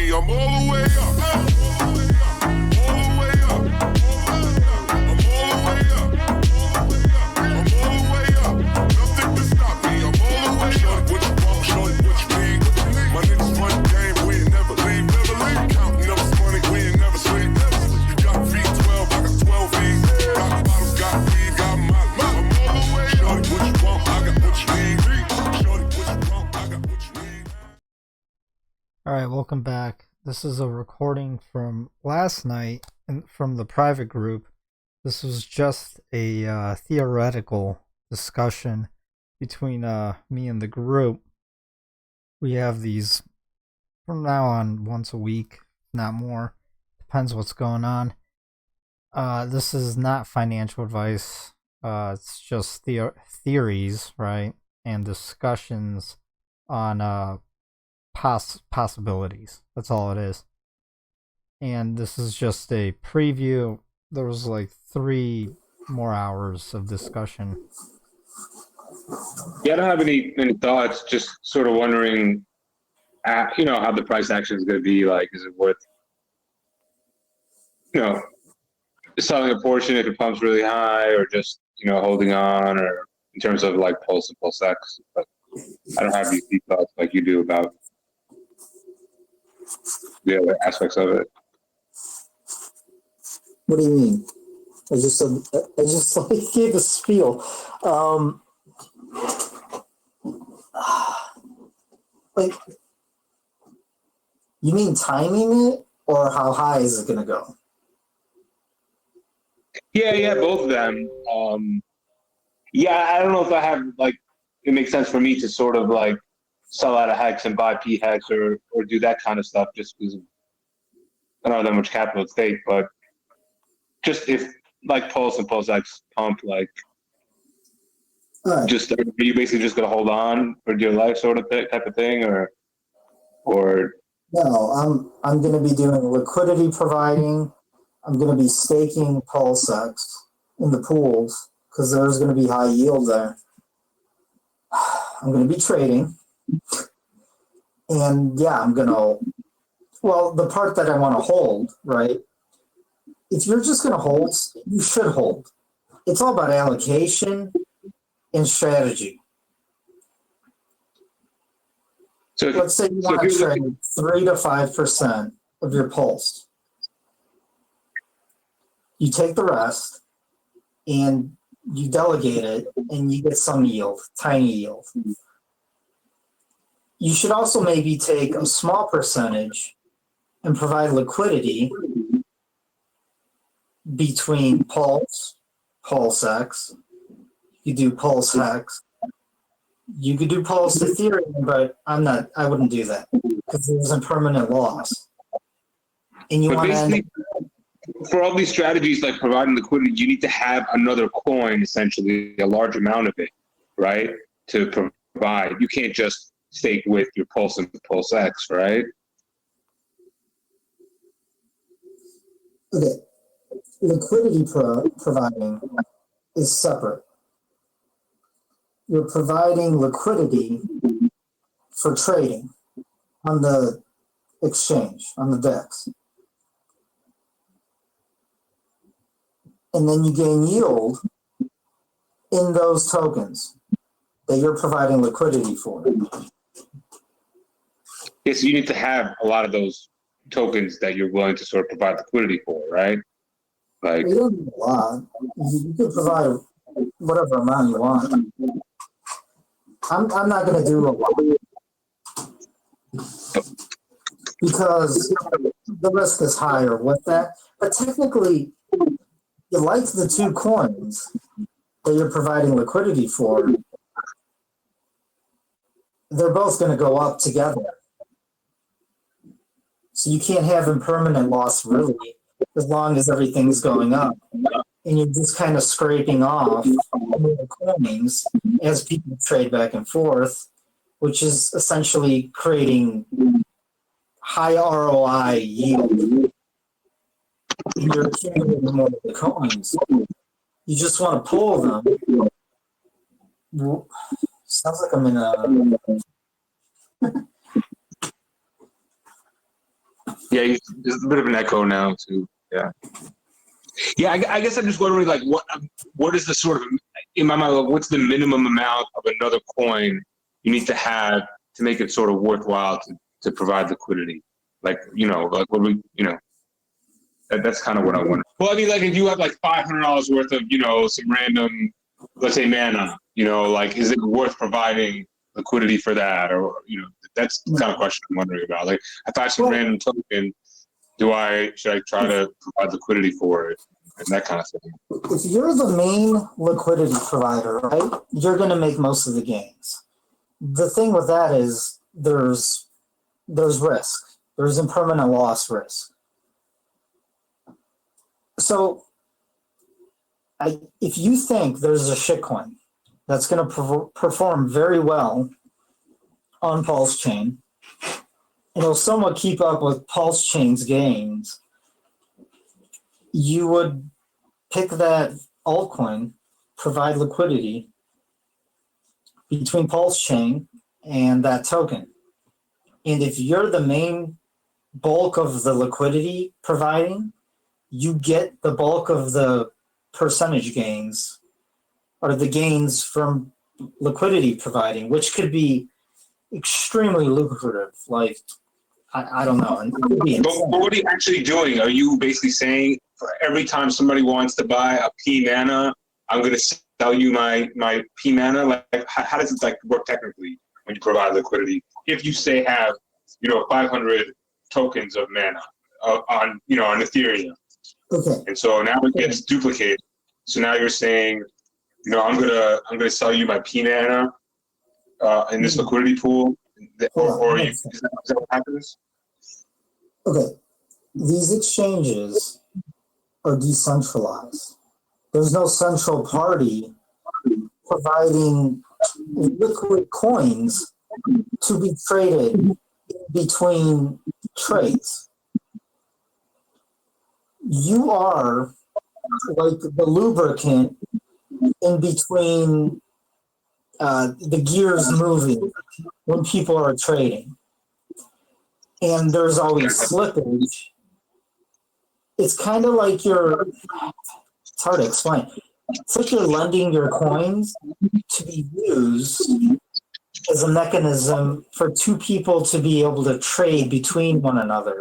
me. I'm all the way up. All the way up. I'm all the way up. I'm all the way up. Nothing can stop me. I'm all the way up. What you want, shorty? What you need? My niggas run the game. We ain't never leave. Never leave. Counting up this money. We ain't never sleep. You got V12. I got 12 V's. Got bottles. Got weed. Got my. I'm all the way up. Shorty, what you want? I got what you need. Shorty, what you want? I got what you need. All right, welcome back. This is a recording from last night and from the private group. This was just a theoretical discussion between me and the group. We have these from now on once a week, not more. Depends what's going on. This is not financial advice. It's just theories, right? And discussions on possibilities. That's all it is. And this is just a preview. There was like 3 more hours of discussion. Yeah, I don't have any thoughts. Just sort of wondering, how the price action is going to be. Like, is it worth, selling a portion if it pumps really high, or just holding on, or in terms of like Pulse and PulseX. But I don't have these deep thoughts like you do about the other aspects of it. What do you mean? I just gave a spiel. Like, you mean timing it, or how high is it going to go? Yeah, both of them. I don't know if I have, like, it makes sense for me to sort of like sell out of HEX and buy P-HEX or do that kind of stuff, just because I don't have that much capital at stake. But just if like Pulse and PulseX pump, like, just, are you basically just going to hold on for dear life sort of type of thing, or? No, I'm going to be doing liquidity providing. I'm going to be staking PulseX in the pools because there's going to be high yield there. I'm going to be trading. And yeah, the part that I want to hold, right? If you're just going to hold, you should hold. It's all about allocation and strategy. So let's say you want to trade 3 to 5% of your pulse. You take the rest and you delegate it and you get some yield, tiny yield. You should also maybe take a small percentage and provide liquidity between Pulse, PulseX. You do Pulse HEX. You could do Pulse Ethereum, but I wouldn't do that because there's a permanent loss. And you want to for all these strategies, like providing liquidity, you need to have another coin, essentially a large amount of it, right? To provide. You can't just stake with your Pulse and PulseX, right? Okay. Liquidity providing is separate. You're providing liquidity for trading on the exchange, on the DEX. And then you gain yield in those tokens that you're providing liquidity for. Yes, you need to have a lot of those tokens that you're willing to sort of provide liquidity for, right? Like, you don't need a lot. You can provide whatever amount you want. I'm not going to do a lot because the risk is higher with that. But technically, you like the 2 coins that you're providing liquidity for, they're both going to go up together. So you can't have impermanent loss really, as long as everything's going up. And you're just kind of scraping off more coins as people trade back and forth, which is essentially creating high ROI yield. And you're accumulating more of the coins. You just want to pull them. Sounds like I'm in a... Yeah, there's a bit of an echo now too. Yeah. Yeah, I guess I'm just wondering, like, what is the sort of, in my mind, like, what's the minimum amount of another coin you need to have to make it sort of worthwhile to provide liquidity? Like, like what we, that's kind of what I wonder. Well, I mean, like, if you have like $500 worth of, some random, let's say mana, like, is it worth providing liquidity for that? Or, that's the kind of question I'm wondering about. Like, if I have some random token, should I try to provide liquidity for it and that kind of thing? If you're the main liquidity provider, right, you're going to make most of the gains. The thing with that is there's risk. There's impermanent loss risk. So if you think there's a shitcoin that's going to perform very well on PulseChain, and it'll somewhat keep up with PulseChain's gains, you would pick that altcoin, provide liquidity between PulseChain and that token. And if you're the main bulk of the liquidity providing, you get the bulk of the percentage gains or the gains from liquidity providing, which could be extremely lucrative. Like, I don't know. But what are you actually doing? Are you basically saying for every time somebody wants to buy a P mana, I'm going to sell you my P mana? Like, how does it work technically when you provide liquidity? If you say have 500 tokens of mana on Ethereum, okay, and so now it gets duplicated. So now you're saying, I'm gonna sell you my P mana in this liquidity pool, or is that what happens? Okay, these exchanges are decentralized. There's no central party providing liquid coins to be traded between trades. You are like the lubricant in between the gears moving when people are trading. And there's always slippage. It's kind of like it's hard to explain. It's like you're lending your coins to be used as a mechanism for two people to be able to trade between one another.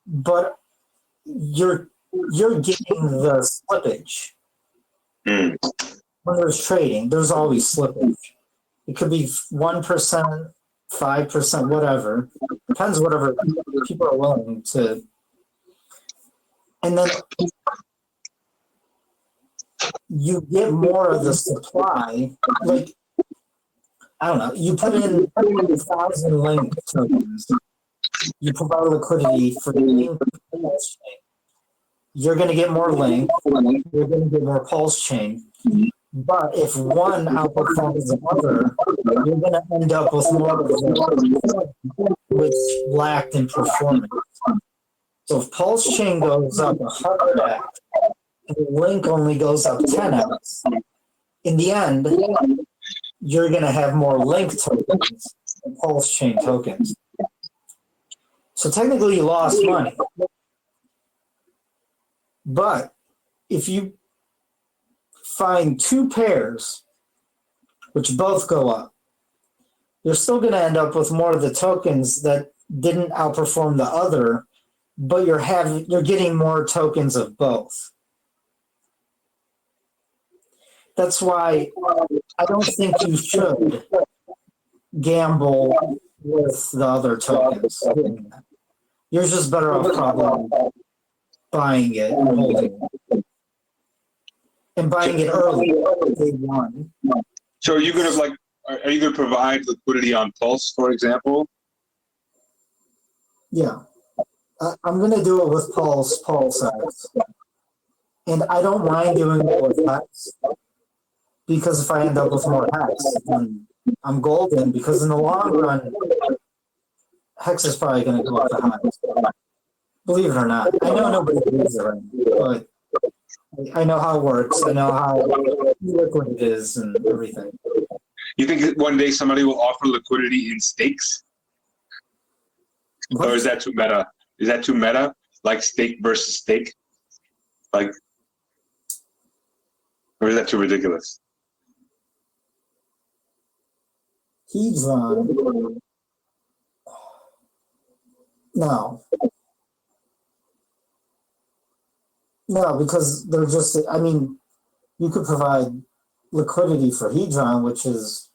But you're getting the slippage. When there's trading, there's always slippage. It could be 1%, 5%, whatever. Depends whatever people are willing to. And then you get more of the supply. Like, I don't know, you put in 1,000 link tokens. You provide liquidity for the link pulse chain. You're going to get more link. You're going to get more pulse chain. But if one outperforms the other, you're going to end up with more of the which lacked in performance. So if pulse chain goes up 100x, and the link only goes up 10x, in the end, you're going to have more link tokens than pulse chain tokens. So technically you lost money. But if you find two pairs which both go up, you're still going to end up with more of the tokens that didn't outperform the other, but you're getting more tokens of both. That's why I don't think you should gamble with the other tokens. You're just better off probably buying it and holding it. And buying it early, day one. So are you going to provide liquidity on Pulse, for example? Yeah. I'm going to do it with PulseX. And I don't mind doing it with HEX, because if I end up with more HEX, then I'm golden, because in the long run, HEX is probably going to go up the highest. Believe it or not. I know nobody believes it right now, but I know how it works. I know how liquid it is and everything. You think one day somebody will offer liquidity in stakes? Or is that too meta? Is that too meta? Like steak versus steak? Like, or is that too ridiculous? Hedron. No. No, because they're just, I mean, you could provide liquidity for Hedron, which is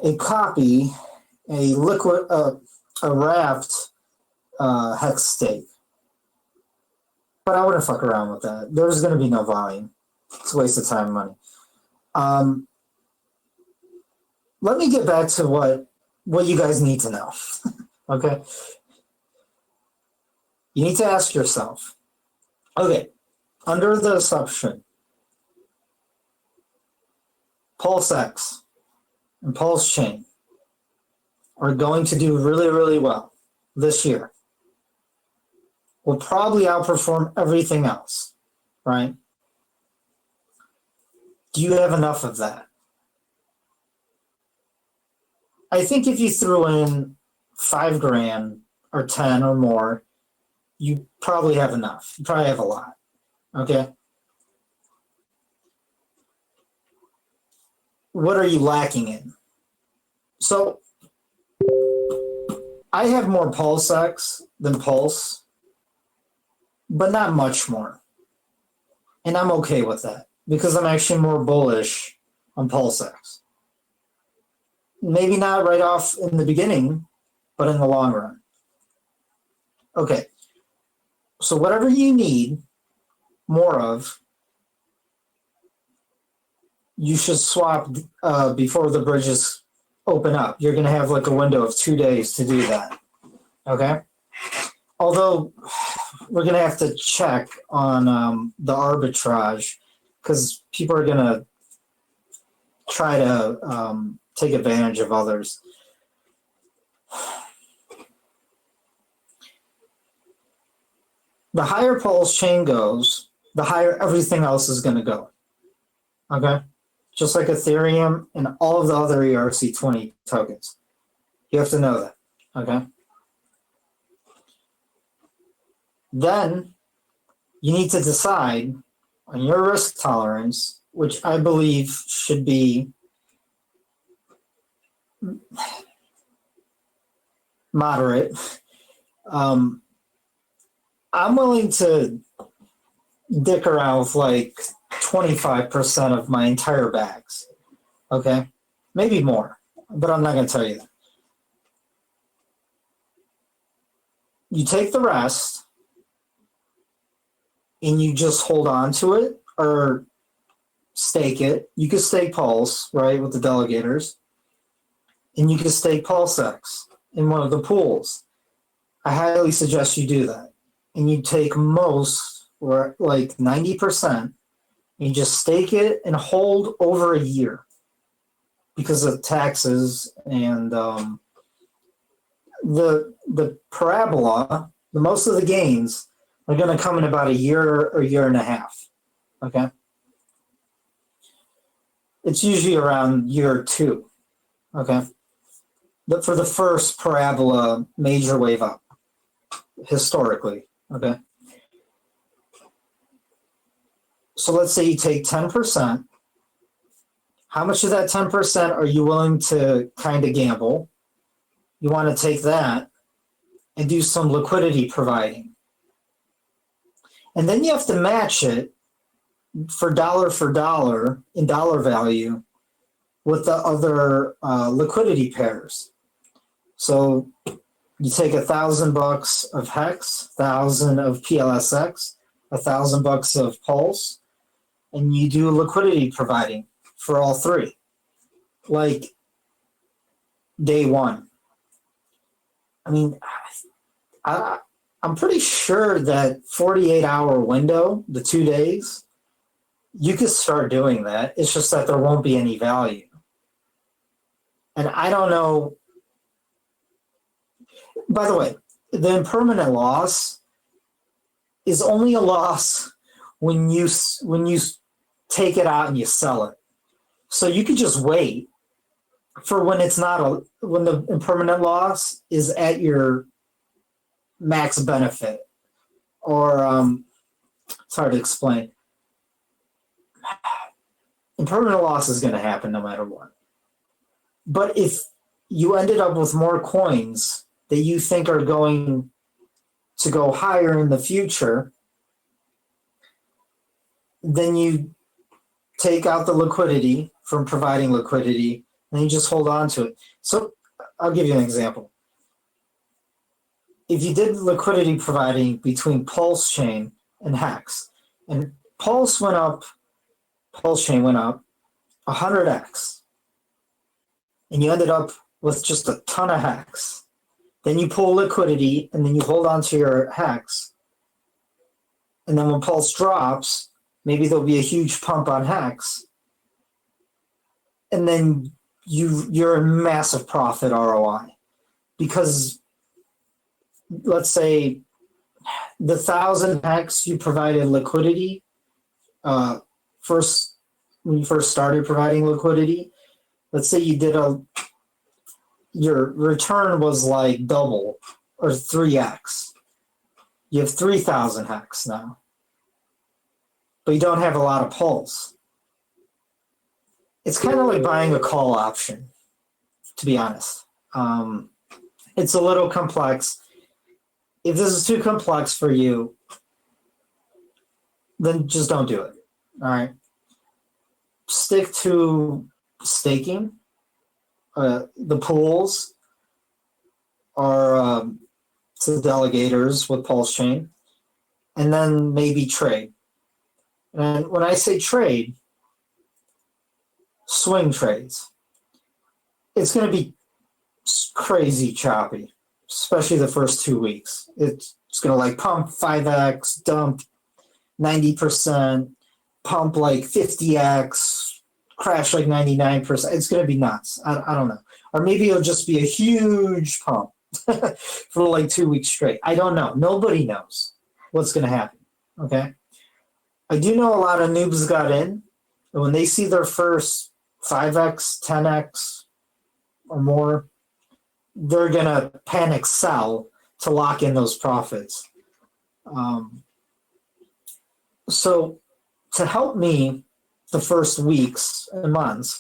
a copy, a liquid, a wrapped hex stake. But I wouldn't fuck around with that. There's going to be no volume. It's a waste of time and money. Let me get back to what you guys need to know. Okay? You need to ask yourself, okay, under the assumption PulseX and PulseChain are going to do really, really well this year, will probably outperform everything else, right? Do you have enough of that? I think if you threw in $5,000 or 10 or more, you probably have enough. You probably have a lot, okay? What are you lacking in? So I have more PulseX than Pulse, but not much more. And I'm okay with that because I'm actually more bullish on PulseX. Maybe not right off in the beginning, but in the long run. Okay. So whatever you need more of, you should swap before the bridges open up. You're going to have like a window of 2 days to do that. Okay? Although we're going to have to check on the arbitrage because people are going to try to take advantage of others. The higher PulseChain goes, the higher everything else is going to go. Okay? Just like Ethereum and all of the other ERC20 tokens. You have to know that. Okay? Then you need to decide on your risk tolerance, which I believe should be moderate. I'm willing to dick around with like 25% of my entire bags. Okay? Maybe more, but I'm not going to tell you that. You take the rest and you just hold on to it or stake it. You can stake Pulse, right, with the delegators. And you can stake PulseX in one of the pools. I highly suggest you do that. And you take most, or like 90%, and you just stake it and hold over a year because of taxes and the parabola, the most of the gains are going to come in about a year or year and a half. Okay? It's usually around year 2. Okay? For the first parabola major wave up, historically. Okay? So let's say you take 10%. How much of that 10% are you willing to kind of gamble? You want to take that and do some liquidity providing. And then you have to match it for dollar in dollar value with the other liquidity pairs. So you take $1,000 of HEX, 1,000 of PLSX, $1,000 of Pulse, and you do liquidity providing for all three, like day one. I mean, I'm pretty sure that 48-hour window, the 2 days, you could start doing that. It's just that there won't be any value. And I don't know. By the way, the impermanent loss is only a loss when you take it out and you sell it. So you could just wait for when it's not when the impermanent loss is at your max benefit, or it's hard to explain. Impermanent loss is going to happen no matter what. But if you ended up with more coins that you think are going to go higher in the future, then you take out the liquidity from providing liquidity, and you just hold on to it. So I'll give you an example. If you did liquidity providing between PulseChain and HEX, and PulseChain went up 100x, and you ended up with just a ton of HEX, then you pull liquidity, and then you hold on to your HEX, and then when Pulse drops, maybe there'll be a huge pump on HEX, and then you're in massive profit ROI. Because let's say the 1,000 HEX you provided liquidity, when you first started providing liquidity, let's say you did your return was like double or 3x. You have 3,000 HEX now, but you don't have a lot of Pulse. It's kind of like buying a call option, to be honest. It's a little complex. If this is too complex for you, then just don't do it. All right. Stick to staking. The pools are to delegators with PulseChain, and then maybe trade. And when I say trade, swing trades. It's going to be crazy choppy, especially the first 2 weeks. It's going to like pump 5x, dump 90%, pump like 50x, crash like 99%. It's going to be nuts. I don't know. Or maybe it'll just be a huge pump for like 2 weeks straight. I don't know. Nobody knows what's going to happen. Okay. I do know a lot of noobs got in, and when they see their first 5x, 10x, or more, they're going to panic sell to lock in those profits. So to help me the first weeks and months,